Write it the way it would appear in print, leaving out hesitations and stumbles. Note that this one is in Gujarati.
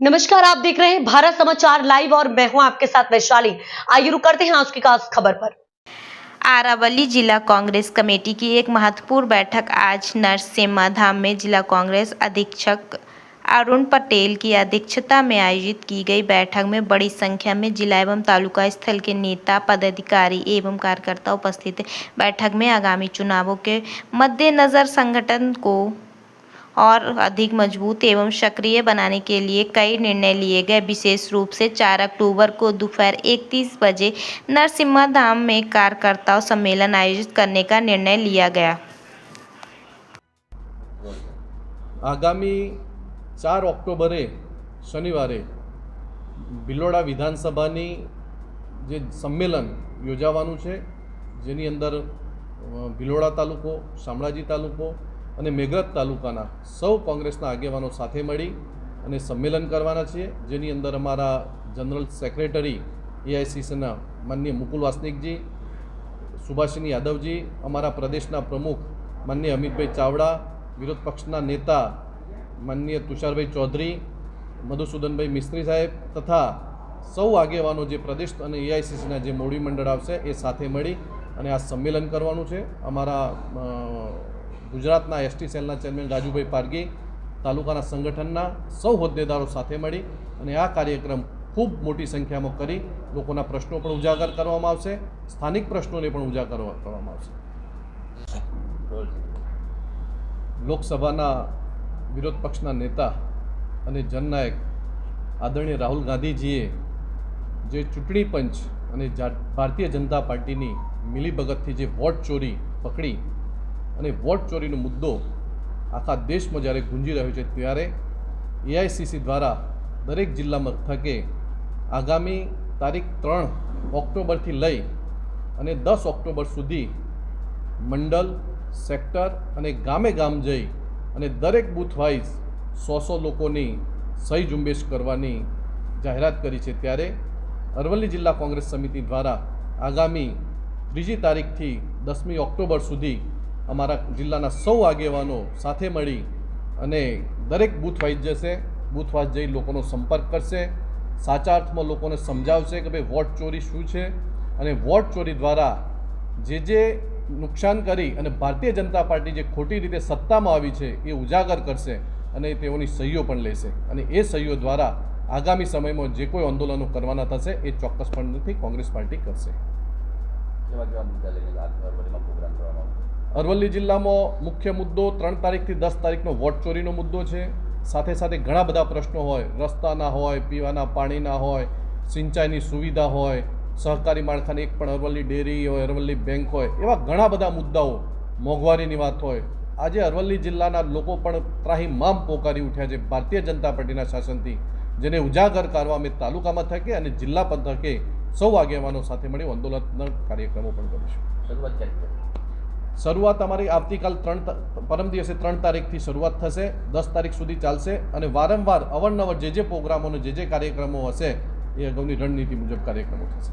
नमस्कार, आप देख रहे हैं भारत समाचार लाइव और मैं हूं आपके साथ वैशाली। आइए रुक करते हैं आज की खास खबर पर। अरावली जिला कांग्रेस कमेटी की एक महत्वपूर्ण बैठक आज नरसिम्हा धाम में जिला कांग्रेस अधीक्षक अरुण पटेल की अध्यक्षता में आयोजित की गई। बैठक में बड़ी संख्या में जिला एवं तालुका स्थल के नेता, पदाधिकारी एवं कार्यकर्ता उपस्थित थे। बैठक में आगामी चुनावों के मद्देनजर संगठन को और अधिक मजबूत एवं सक्रिय बनाने के लिए कई निर्णय लिए गए। विशेष रूप से 4 अक्टूबर को दोपहर 1:30 बजे नरसिम्हा धाम में कार्यकर्ता सम्मेलन आयोजित करने का निर्णय लिया गया। आगामी 4 ऑक्टोबरे शनिवारे ભિલોડા વિધાનસભાની જે સંમેલન યોજાવાનું છે, જેની અંદર ભિલોડા તાલુકો, શામળાજી તાલુકો અને મેઘરજ તાલુકાના સૌ કોંગ્રેસના આગેવાનો સાથે મળી અને સંમેલન કરવાના છીએ, જેની અંદર અમારા જનરલ સેક્રેટરી એઆઈસીસીના માનનીય મુકુલ વાસનિકજી, સુભાષિની યાદવજી, અમારા પ્રદેશના પ્રમુખ માનનીય અમિતભાઈ ચાવડા, વિરોધ પક્ષના નેતા માનનીય તુષારભાઈ ચૌધરી, મધુસૂદનભાઈ મિસ્ત્રી સાહેબ તથા સૌ આગેવાનો જે પ્રદેશ અને એઆઈસીસીના જે મોવડી મંડળ આવશે એ સાથે મળી અને આ સંમેલન કરવાનું છે। અમારા ગુજરાતના એસટી સેલના ચેરમેન રાજુભાઈ પારગી, તાલુકાના સંગઠનના સૌ હોદ્દેદારો સાથે મળી અને આ કાર્યક્રમ ખૂબ મોટી સંખ્યામાં કરી લોકોના પ્રશ્નો પણ ઉજાગર કરવામાં આવશે, સ્થાનિક પ્રશ્નોને પણ ઉજાગર કરવામાં આવશે। લોકસભાના વિરોધ પક્ષના નેતા અને જનનાયક આદરણીય રાહુલ ગાંધીજીએ જે ચૂંટણી પંચ અને ભારતીય જનતા પાર્ટીની મિલીભગતથી જે વોટ ચોરી પકડી અને વોટ ચોરીનો મુદ્દો આખા દેશમાં જ્યારે ગુંજી રહ્યો છે, ત્યારે એઆઈસીસી દ્વારા દરેક જિલ્લા મથકે આગામી તારીખ 3 ઓક્ટોબરથી લઈ અને 10 ઓક્ટોબર સુધી મંડળ, સેક્ટર અને ગામે ગામ જઈ અને દરેક બૂથ વાઇઝ 100 લોકોની સહી ઝુંબેશ કરવાની જાહેરાત કરી છે। ત્યારે અરવલ્લી જિલ્લા કોંગ્રેસ સમિતિ દ્વારા આગામી 3જી તારીખથી 10મી ઓક્ટોબર સુધી અમારા જિલ્લાના સૌ આગેવાનો સાથે મળી અને દરેક બૂથ વાઇઝ જશે, બૂથ વાઇઝ જઈ લોકોનો સંપર્ક કરશે, સાચા અર્થમાં લોકોને સમજાવશે કે ભાઈ વોટ ચોરી શું છે અને વોટ ચોરી દ્વારા જે નુકસાન કરી અને ભારતીય જનતા પાર્ટી જે ખોટી રીતે સત્તામાં આવી છે એ ઉજાગર કરશે અને તેઓની સહીઓ પણ લેશે અને એ સહીઓ દ્વારા આગામી સમયમાં જે કોઈ આંદોલનો કરવાના થશે એ ચોક્કસપણેથી કોંગ્રેસ પાર્ટી કરશે। અરવલ્લી જિલ્લામાં મુખ્ય મુદ્દો 3 તારીખથી 10 તારીખનો વોટ ચોરીનો મુદ્દો છે। સાથે સાથે ઘણા બધા પ્રશ્નો હોય, રસ્તાના હોય, પીવાના પાણીના હોય, સિંચાઈની સુવિધા હોય, સહકારી માળખાની એક પણ અરવલ્લી ડેરી હોય, અરવલ્લી બેંક હોય, એવા ઘણા બધા મુદ્દાઓ, મોંઘવારીની વાત હોય। આજે અરવલ્લી જિલ્લાના લોકો પણ ત્રાહિમામ પોકારી ઉઠ્યા છે ભારતીય જનતા પાર્ટીના શાસનથી, જેને ઉજાગર કરવા અમે તાલુકા મથકે અને જિલ્લા મથકે સૌ આગેવાનો સાથે મળી આંદોલનના કાર્યક્રમો પણ કરીશું। શરૂઆત અમારી આવતીકાલ પરમ દિવસે 3 તારીખથી શરૂઆત થશે, 10 તારીખ સુધી ચાલશે અને વારંવાર અવારનવાર જે પ્રોગ્રામો અને જે કાર્યક્રમો હશે એ અગાઉની રણનીતિ મુજબ કાર્યક્રમો થશે।